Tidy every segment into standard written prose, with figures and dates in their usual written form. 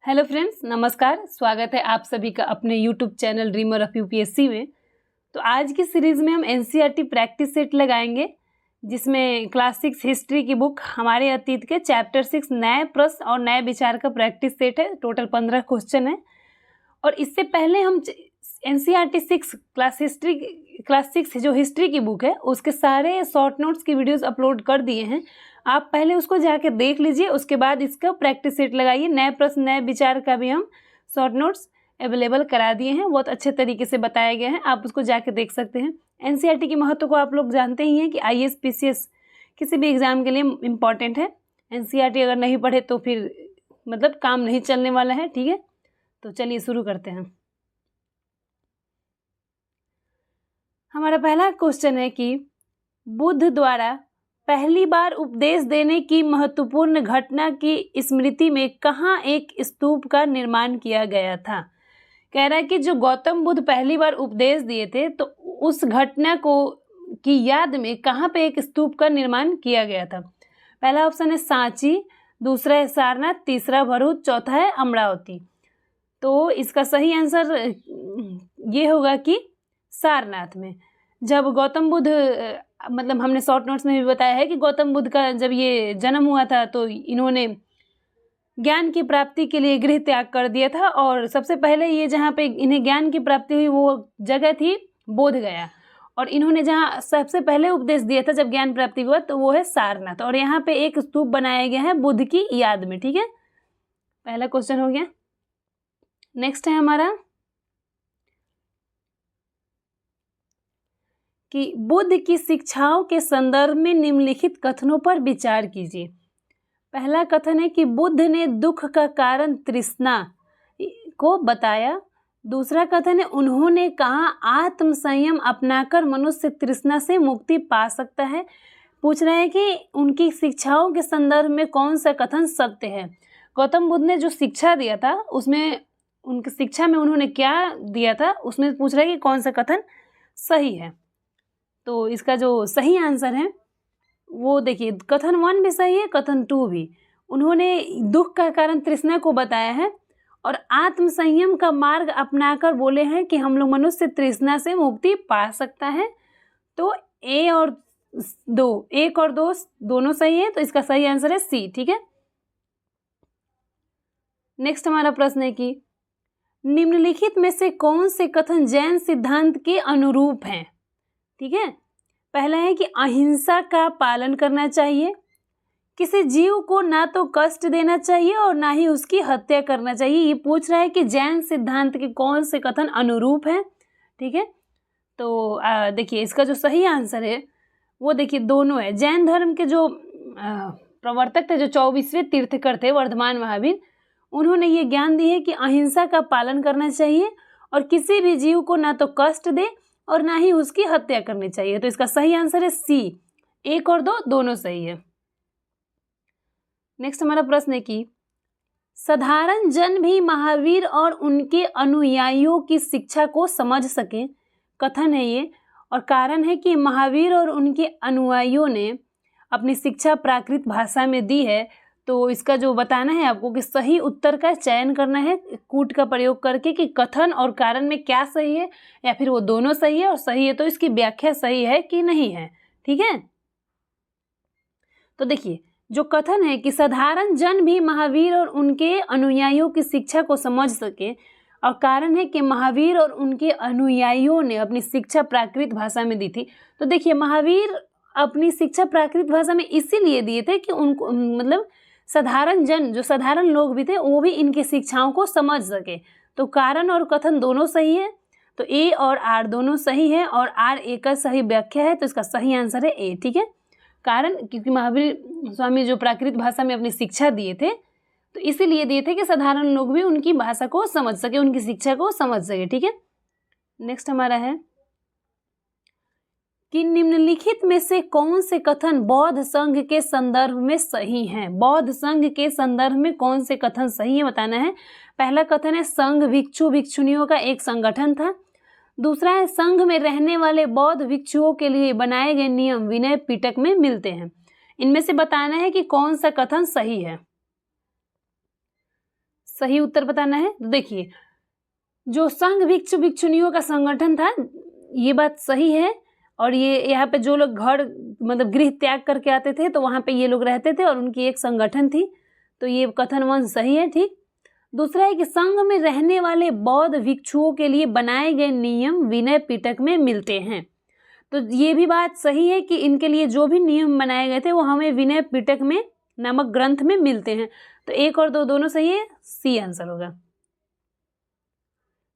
Hello friends, नमस्कार। स्वागत है आप सभी का अपने YouTube channel dreamer of UPSC में। तो आज की सीरीज़ में हम एनसीईआरटी प्रैक्टिस सेट लगाएंगे, जिसमें क्लास 6 हिस्ट्री की बुक हमारे अतीत के चैप्टर 6 नए प्रश्न और नए विचार का प्रैक्टिस सेट है। टोटल 15 क्वेश्चन है। और इससे पहले हम एनसीईआरटी 6 क्लास 6 जो हिस्ट्री की बुक है उसके सारे शॉर्ट नोट्स की वीडियोस अपलोड कर दिए हैं। आप पहले उसको जाके देख लीजिए, उसके बाद इसका प्रैक्टिस सेट लगाइए। नए प्रश्न नए विचार का भी हम शॉर्ट नोट्स अवेलेबल करा दिए हैं, बहुत अच्छे तरीके से बताया गया है, आप उसको जाके देख सकते हैं। एनसीईआरटी के महत्व को आप लोग जानते ही हैं कि आईएएस पीसीएस किसी भी एग्ज़ाम के लिए इम्पॉर्टेंट है। एनसीईआरटी अगर नहीं पढ़े तो फिर मतलब काम नहीं चलने वाला है। ठीक है, तो चलिए शुरू करते हैं। हमारा पहला क्वेश्चन है कि बुद्ध द्वारा पहली बार उपदेश देने की महत्वपूर्ण घटना की स्मृति में कहाँ एक स्तूप का निर्माण किया गया था। कह रहा है कि जो गौतम बुद्ध पहली बार उपदेश दिए थे तो उस घटना को की याद में कहाँ पे एक स्तूप का निर्माण किया गया था। पहला ऑप्शन है सांची, दूसरा है सारनाथ, तीसरा भरूच, चौथा है अमरावती। तो इसका सही आंसर ये होगा कि सारनाथ में। जब गौतम बुद्ध मतलब हमने शॉर्ट नोट्स में भी बताया है कि गौतम बुद्ध का जब ये जन्म हुआ था तो इन्होंने ज्ञान की प्राप्ति के लिए गृह त्याग कर दिया था। और सबसे पहले ये जहाँ पे इन्हें ज्ञान की प्राप्ति हुई वो जगह थी बोध गया। और इन्होंने जहाँ सबसे पहले उपदेश दिया था जब ज्ञान प्राप्ति हुआ तो वो है सारनाथ। और यहाँ पे एक स्तूप बनाया गया है बुद्ध की याद में। ठीक है, पहला क्वेश्चन हो गया। नेक्स्ट है हमारा कि बुद्ध की शिक्षाओं के संदर्भ में निम्नलिखित कथनों पर विचार कीजिए। पहला कथन है कि बुद्ध ने दुख का कारण तृष्णा को बताया। दूसरा कथन है उन्होंने कहा आत्म संयम अपनाकर मनुष्य तृष्णा से मुक्ति पा सकता है। पूछ रहे हैं कि उनकी शिक्षाओं के संदर्भ में कौन सा कथन सत्य है। गौतम बुद्ध ने जो शिक्षा दिया था उसमें उनकी शिक्षा में उन्होंने क्या दिया था उसमें पूछ रहे हैं कि कौन सा कथन सही है। तो इसका जो सही आंसर है वो देखिए, कथन 1 भी सही है, कथन 2 भी। उन्होंने दुख का कारण तृष्णा को बताया है और आत्म संयम का मार्ग अपनाकर बोले हैं कि हम लोग मनुष्य तृष्णा से मुक्ति पा सकता है। तो एक और दो दोनों सही है, तो इसका सही आंसर है सी। ठीक है, नेक्स्ट हमारा प्रश्न है कि निम्नलिखित में से कौन से कथन जैन सिद्धांत के अनुरूप हैं। ठीक है, पहला है कि अहिंसा का पालन करना चाहिए, किसी जीव को ना तो कष्ट देना चाहिए और ना ही उसकी हत्या करना चाहिए। ये पूछ रहा है कि जैन सिद्धांत के कौन से कथन अनुरूप हैं। ठीक है, तो देखिए इसका जो सही आंसर है वो देखिए दोनों है। जैन धर्म के जो प्रवर्तक थे, जो 24वें तीर्थकर थे वर्धमान महावीर, उन्होंने ये ज्ञान दी है कि अहिंसा का पालन करना चाहिए और किसी भी जीव को ना तो कष्ट दे और ना ही उसकी हत्या करनी चाहिए। तो इसका सही आंसर है सी। 1 और 2 दोनों सही है। नेक्स्ट हमारा प्रश्न है कि साधारण जन भी महावीर और उनके अनुयायियों की शिक्षा को समझ सके। कथन है ये, और कारण है कि महावीर और उनके अनुयायियों ने अपनी शिक्षा प्राकृत भाषा में दी है। तो इसका जो बताना है आपको कि सही उत्तर का चयन करना है कूट का प्रयोग करके कि कथन और कारण में क्या सही है, या फिर वो दोनों सही है और सही है तो इसकी व्याख्या सही है कि नहीं है। ठीक है, तो देखिए जो कथन है कि साधारण जन भी महावीर और उनके अनुयायियों की शिक्षा को समझ सके, और कारण है कि महावीर और उनके अनुयायियों ने अपनी शिक्षा प्राकृत भाषा में दी थी। तो देखिए महावीर अपनी शिक्षा प्राकृत भाषा में इसीलिए दिए थे कि उनको मतलब साधारण जन, जो साधारण लोग भी थे, वो भी इनकी शिक्षाओं को समझ सके। तो कारण और कथन दोनों सही है, तो ए और आर दोनों सही है और आर ए का सही व्याख्या है। तो इसका सही आंसर है ए। ठीक है, कारण क्योंकि महावीर स्वामी जो प्राकृत भाषा में अपनी शिक्षा दिए थे तो इसीलिए दिए थे कि साधारण लोग भी उनकी भाषा को समझ सके, उनकी शिक्षा को समझ सके। ठीक है, नेक्स्ट हमारा है कि निम्नलिखित में से कौन से कथन बौद्ध संघ के संदर्भ में सही हैं। बौद्ध संघ के संदर्भ में कौन से कथन सही है बताना है। पहला कथन है संघ भिक्षु भिक्षुणियों का एक संगठन था। दूसरा है संघ में रहने वाले बौद्ध भिक्षुओं के लिए बनाए गए नियम विनय पिटक में मिलते हैं। इनमें से बताना है कि कौन सा कथन सही है। सही उत्तर बताना है। तो देखिए, जो संघ भिक्षु भिक्षुनियों का संगठन था, ये बात सही है। और ये यहाँ पे जो लोग घर मतलब गृह त्याग करके आते थे तो वहाँ पे ये लोग रहते थे और उनकी एक संगठन थी, तो ये कथन वन सही है। ठीक। दूसरा है कि संघ में रहने वाले बौद्ध भिक्षुओं के लिए बनाए गए नियम विनय पिटक में मिलते हैं, तो ये भी बात सही है कि इनके लिए जो भी नियम बनाए गए थे वो हमें विनय पिटक में नामक ग्रंथ में मिलते हैं। तो 1 और 2 दोनों सही है, सी आंसर होगा।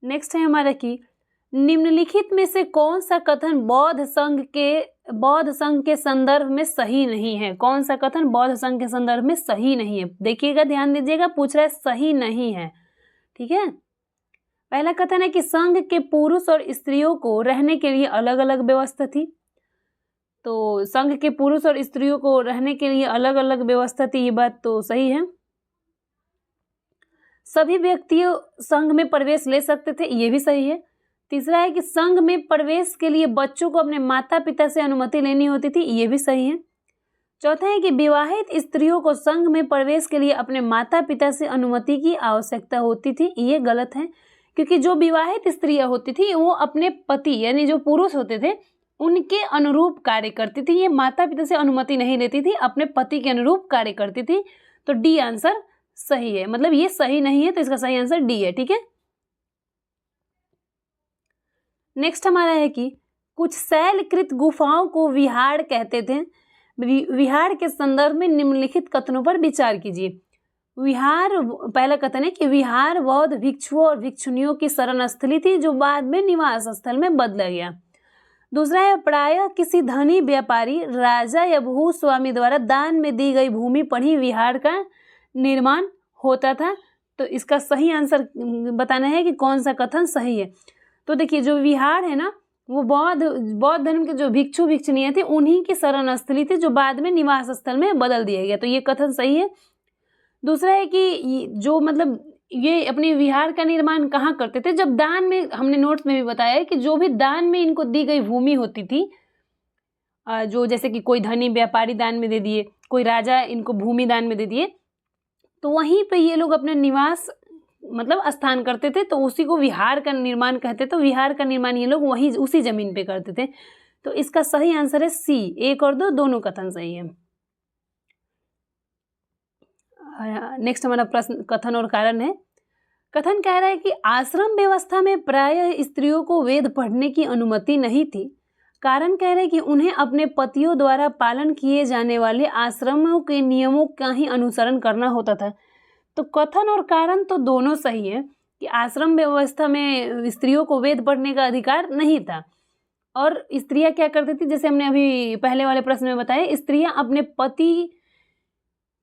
नेक्स्ट है हमारा कि निम्नलिखित में से कौन सा कथन बौद्ध संघ के संदर्भ में सही नहीं है। कौन सा कथन बौद्ध संघ के संदर्भ में सही नहीं है? देखिएगा, ध्यान दीजिएगा, पूछ रहा है सही नहीं है। ठीक है। पहला कथन है कि संघ के पुरुष और स्त्रियों को रहने के लिए अलग अलग व्यवस्था थी। तो संघ के पुरुष और स्त्रियों को रहने के लिए अलग अलग व्यवस्था थी, ये बात तो सही है। सभी व्यक्ति संघ में प्रवेश ले सकते थे, ये भी सही है। तीसरा है कि संघ में प्रवेश के लिए बच्चों को अपने माता पिता से अनुमति लेनी होती थी, ये भी सही है। चौथा है कि विवाहित स्त्रियों को संघ में प्रवेश के लिए अपने माता पिता से अनुमति की आवश्यकता होती थी, ये गलत है, क्योंकि जो विवाहित स्त्रियां होती थी वो अपने पति यानी जो पुरुष होते थे उनके अनुरूप कार्य करती थी, ये माता पिता से अनुमति नहीं लेती थी, अपने पति के अनुरूप कार्य करती थी। तो डी आंसर सही है, मतलब ये सही नहीं है, तो इसका सही आंसर डी है। ठीक है। नेक्स्ट हमारा है कि कुछ शैलकृत गुफाओं को विहार कहते थे। विहार के संदर्भ में निम्नलिखित कथनों पर विचार कीजिए। विहार, पहला कथन है कि विहार बौद्ध भिक्षुओं और भिक्षुनियों की शरण स्थली थी जो बाद में निवास स्थल में बदला गया। दूसरा है प्रायः किसी धनी व्यापारी, राजा या भूस्वामी द्वारा दान में दी गई भूमि पर ही विहार का निर्माण होता था। तो इसका सही आंसर बताना है कि कौन सा कथन सही है। तो देखिए, जो विहार है ना वो बौद्ध धर्म के जो भिक्षु भिक्षुनियां थी उन्हीं की शरण स्थली थी जो बाद में निवास स्थल में बदल दिया गया, तो ये कथन सही है। दूसरा है कि जो मतलब ये अपने विहार का निर्माण कहाँ करते थे, जब दान में, हमने नोट्स में भी बताया है कि जो भी दान में इनको दी गई भूमि होती थी, जो जैसे कि कोई धनी व्यापारी दान में दे दिए, कोई राजा इनको भूमि दान में दे दिए, तो वहीं पे ये लोग अपना निवास मतलब स्थान करते थे, तो उसी को विहार का निर्माण कहते। तो विहार का निर्माण ये लोग वहीं उसी जमीन पे करते थे, तो इसका सही आंसर है सी। 1 और 2 दोनों कथन सही है। नेक्स्ट हमारा प्रश्न कथन और कारण है। कथन कह रहा है कि आश्रम व्यवस्था में प्रायः स्त्रियों को वेद पढ़ने की अनुमति नहीं थी। कारण कह रहे हैं कि उन्हें अपने पतियों द्वारा पालन किए जाने वाले आश्रमों के नियमों का ही अनुसरण करना होता था। तो कथन और कारण तो दोनों सही है कि आश्रम व्यवस्था में स्त्रियों को वेद पढ़ने का अधिकार नहीं था, और स्त्रियां क्या करती थी, जैसे हमने अभी पहले वाले प्रश्न में बताया, स्त्रियां अपने पति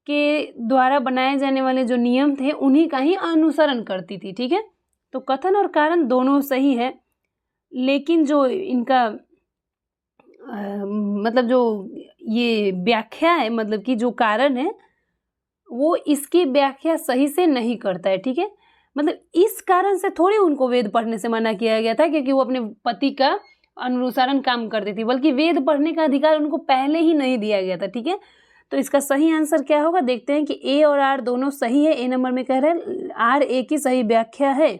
के द्वारा बनाए जाने वाले जो नियम थे उन्हीं का ही अनुसरण करती थी। ठीक है। तो कथन और कारण दोनों सही है, लेकिन जो इनका मतलब जो ये व्याख्या है, मतलब कि जो कारण है वो इसकी व्याख्या सही से नहीं करता है। ठीक है। मतलब इस कारण से थोड़ी उनको वेद पढ़ने से मना किया गया था क्योंकि वो अपने पति का अनुसरण काम करती थी, बल्कि वेद पढ़ने का अधिकार उनको पहले ही नहीं दिया गया था। ठीक है। तो इसका सही आंसर क्या होगा, देखते हैं कि ए और आर दोनों सही है। ए नंबर में कह रहे हैं आर ए की सही व्याख्या है,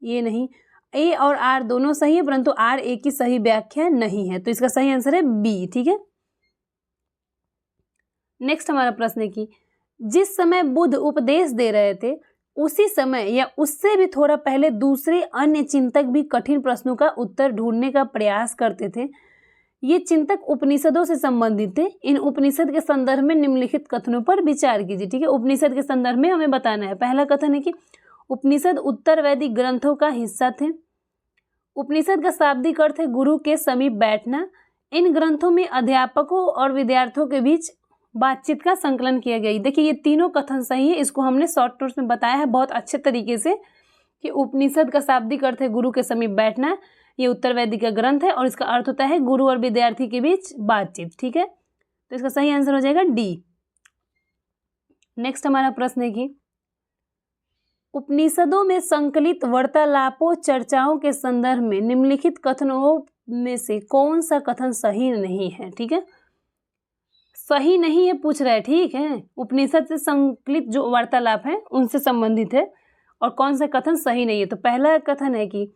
ये नहीं। ए और आर दोनों सही है, परंतु आर ए की सही व्याख्या नहीं है, तो इसका सही आंसर है बी। ठीक है। नेक्स्ट हमारा प्रश्न है कि जिस समय बुद्ध उपदेश दे रहे थे उसी समय या उससे भी थोड़ा पहले दूसरे अन्य चिंतक भी कठिन प्रश्नों का उत्तर ढूंढने का प्रयास करते थे। ये चिंतक उपनिषदों से संबंधित थे। इन उपनिषद के संदर्भ में निम्नलिखित कथनों पर विचार कीजिए। ठीक है। उपनिषद के संदर्भ में हमें बताना है। पहला कथन है कि उपनिषद उत्तर वैदिक ग्रंथों का हिस्सा थे। उपनिषद का शाब्दिक अर्थ है गुरु के समीप बैठना। इन ग्रंथों में अध्यापकों और विद्यार्थियों के बीच बातचीत का संकलन किया गया। देखिए, ये तीनों कथन सही है। इसको हमने शॉर्ट नोट्स में बताया है बहुत अच्छे तरीके से कि उपनिषद का शाब्दिक अर्थ है गुरु के समीप बैठना, ये उत्तर वैदिक का ग्रंथ है और इसका अर्थ होता है गुरु और विद्यार्थी के बीच बातचीत। ठीक है। तो इसका सही आंसर हो जाएगा डी। नेक्स्ट हमारा प्रश्न है कि उपनिषदों में संकलित वार्तालापों चर्चाओं के संदर्भ में निम्नलिखित कथनों में से कौन सा कथन सही नहीं है। ठीक है। सही नहीं है पूछ रहा है, ठीक है। उपनिषद से संकलित जो वार्तालाप है उनसे संबंधित है। और कौन सा कथन सही नहीं है? तो पहला कथन है कि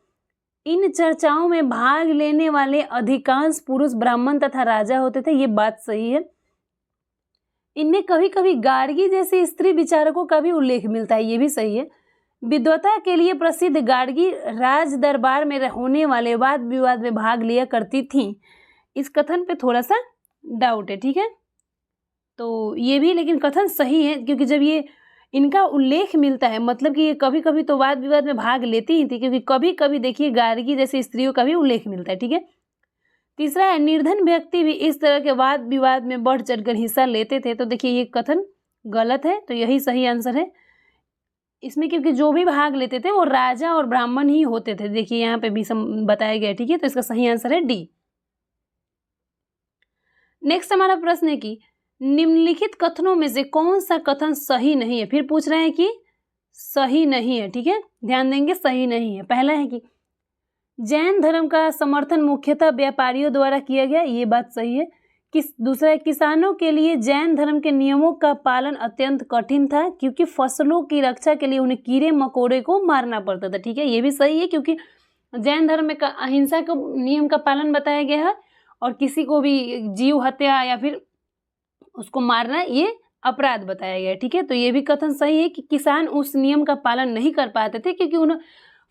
इन चर्चाओं में भाग लेने वाले अधिकांश पुरुष ब्राह्मण तथा राजा होते थे। ये बात सही है। इनमें कभी कभी गार्गी जैसे स्त्री विचारकों का भी उल्लेख मिलता है। ये भी सही है। विद्वता के लिए प्रसिद्ध गार्गी राज दरबार में होने वाले वाद विवाद में भाग लिया करती थी। इस कथन पे थोड़ा सा डाउट है, ठीक है। तो ये भी लेकिन कथन सही है, क्योंकि जब ये इनका उल्लेख मिलता है मतलब कि ये कभी कभी तो वाद विवाद में भाग लेती ही थी, क्योंकि कभी कभी देखिए गार्गी जैसी स्त्रियों का भी उल्लेख मिलता है, ठीक है। तीसरा है निर्धन व्यक्ति भी इस तरह के वाद विवाद में बढ़ चढ़कर हिस्सा लेते थे। तो देखिए ये कथन गलत है, तो यही सही आंसर है इसमें, क्योंकि जो भी भाग लेते थे वो राजा और ब्राह्मण ही होते थे। देखिए यहाँ पे भी बताया गया, ठीक है। तो इसका सही आंसर है डी। नेक्स्ट हमारा प्रश्न है कि निम्नलिखित कथनों में से कौन सा कथन सही नहीं है। फिर पूछ रहे हैं कि सही नहीं है, ठीक है, ध्यान देंगे, सही नहीं है। पहला है कि जैन धर्म का समर्थन मुख्यतः व्यापारियों द्वारा किया गया। ये बात सही है। दूसरा है किसानों के लिए जैन धर्म के नियमों का पालन अत्यंत कठिन था, क्योंकि फसलों की रक्षा के लिए उन्हें कीड़े मकोड़े को मारना पड़ता था, ठीक है। ये भी सही है, क्योंकि जैन धर्म में अहिंसा के नियम का पालन बताया गया है और किसी को भी जीव हत्या या फिर उसको मारना ये अपराध बताया गया है, ठीक है। तो ये भी कथन सही है कि किसान उस नियम का पालन नहीं कर पाते थे, क्योंकि उन्हें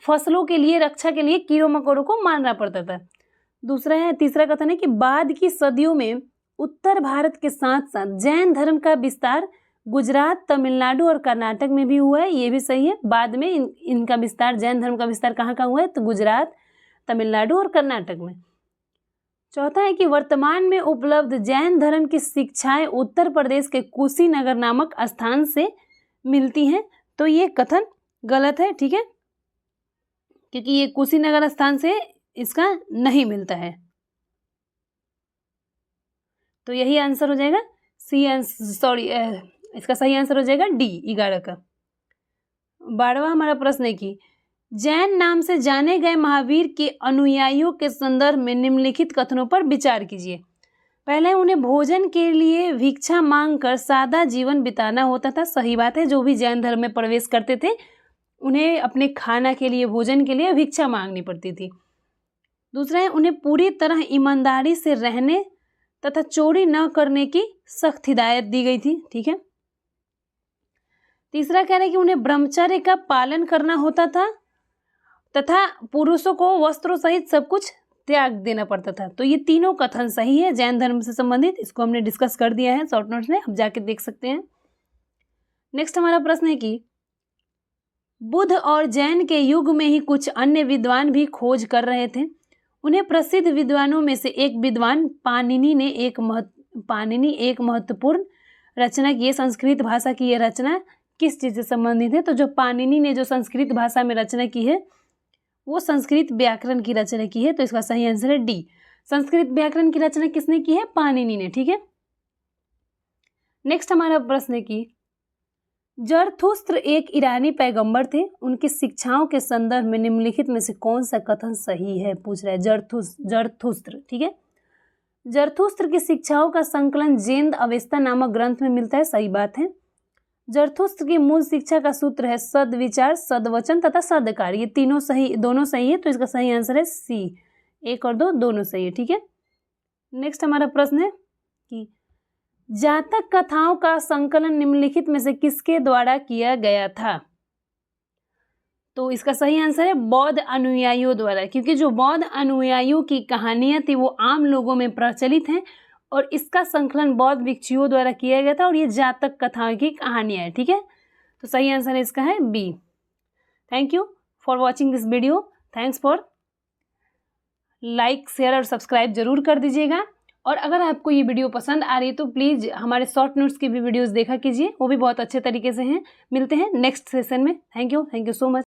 फसलों के लिए रक्षा के लिए कीड़ों मकोड़ों को मारना पड़ता था। तीसरा कथन है कि बाद की सदियों में उत्तर भारत के साथ साथ जैन धर्म का विस्तार गुजरात, तमिलनाडु और कर्नाटक में भी हुआ है। ये भी सही है। बाद में इनका विस्तार, जैन धर्म का विस्तार कहाँ कहाँ हुआ है? तो गुजरात, तमिलनाडु और कर्नाटक में। चौथा है कि वर्तमान में उपलब्ध जैन धर्म की शिक्षाएं उत्तर प्रदेश के कुशीनगर नामक स्थान से मिलती हैं। तो ये कथन गलत है, ठीक है, क्योंकि ये कुशीनगर स्थान से इसका नहीं मिलता है। तो यही आंसर हो जाएगा इसका सही आंसर हो जाएगा डी 11 का। 12वां हमारा प्रश्न है कि जैन नाम से जाने गए महावीर के अनुयायियों के संदर्भ में निम्नलिखित कथनों पर विचार कीजिए। पहले, उन्हें भोजन के लिए भिक्षा मांगकर सादा जीवन बिताना होता था। सही बात है। जो भी जैन धर्म में प्रवेश करते थे उन्हें अपने खाना के लिए, भोजन के लिए भिक्षा मांगनी पड़ती थी। दूसरा है, उन्हें पूरी तरह ईमानदारी से रहने तथा चोरी न करने की सख्त हिदायत दी गई थी, ठीक है। तीसरा कह रहे हैं कि उन्हें ब्रह्मचर्य का पालन करना होता था तथा पुरुषों को वस्त्रों सहित सब कुछ त्याग देना पड़ता था। तो ये तीनों कथन सही है जैन धर्म से संबंधित। इसको हमने डिस्कस कर दिया है शॉर्ट नोट्स में, आप जाके देख सकते हैं। नेक्स्ट हमारा प्रश्न है कि बुद्ध और जैन के युग में ही कुछ अन्य विद्वान भी खोज कर रहे थे। उन्हें प्रसिद्ध विद्वानों में से एक विद्वान पाणिनि ने एक महत्वपूर्ण रचना की है। संस्कृत भाषा की यह रचना किस चीज़ से संबंधित है? तो जो पाणिनि ने जो संस्कृत भाषा में रचना की है वो संस्कृत व्याकरण की रचना की है। तो इसका सही आंसर है डी। संस्कृत व्याकरण की रचना किसने की है? पाणिनि ने, ठीक है। नेक्स्ट हमारा प्रश्न है कि जरथुस्त्र एक ईरानी पैगंबर थे। उनकी शिक्षाओं के संदर्भ में निम्नलिखित में से कौन सा कथन सही है? पूछ रहा है जरथुस्त्र, ठीक है। जरथुस्त्र की शिक्षाओं का संकलन जेंद अवेस्ता नामक ग्रंथ में मिलता है। सही बात है। जरथुस्त्र की मूल शिक्षा का सूत्र है सद्विचार, सद्वचन तथा सद्कार्य। ये तीनों सही, दोनों सही है। तो इसका सही आंसर है सी। 1 और 2 दोनों सही है, ठीक है। नेक्स्ट हमारा प्रश्न है कि जातक कथाओं का संकलन निम्नलिखित में से किसके द्वारा किया गया था? तो इसका सही आंसर है बौद्ध अनुयायियों द्वारा, क्योंकि जो बौद्ध अनुयायियों की कहानियां थी वो आम लोगों में प्रचलित हैं और इसका संकलन बौद्ध भिक्षुओं द्वारा किया गया था और ये जातक कथाओं की कहानियां हैं, ठीक है। तो सही आंसर है इसका है B. Thank you for watching this video. Thanks for like, share और सब्सक्राइब जरूर कर दीजिएगा। और अगर आपको ये वीडियो पसंद आ रही है तो प्लीज़ हमारे शॉर्ट नोट्स की भी वीडियोस देखा कीजिए, वो भी बहुत अच्छे तरीके से हैं। मिलते हैं नेक्स्ट सेशन में। Thank you so much.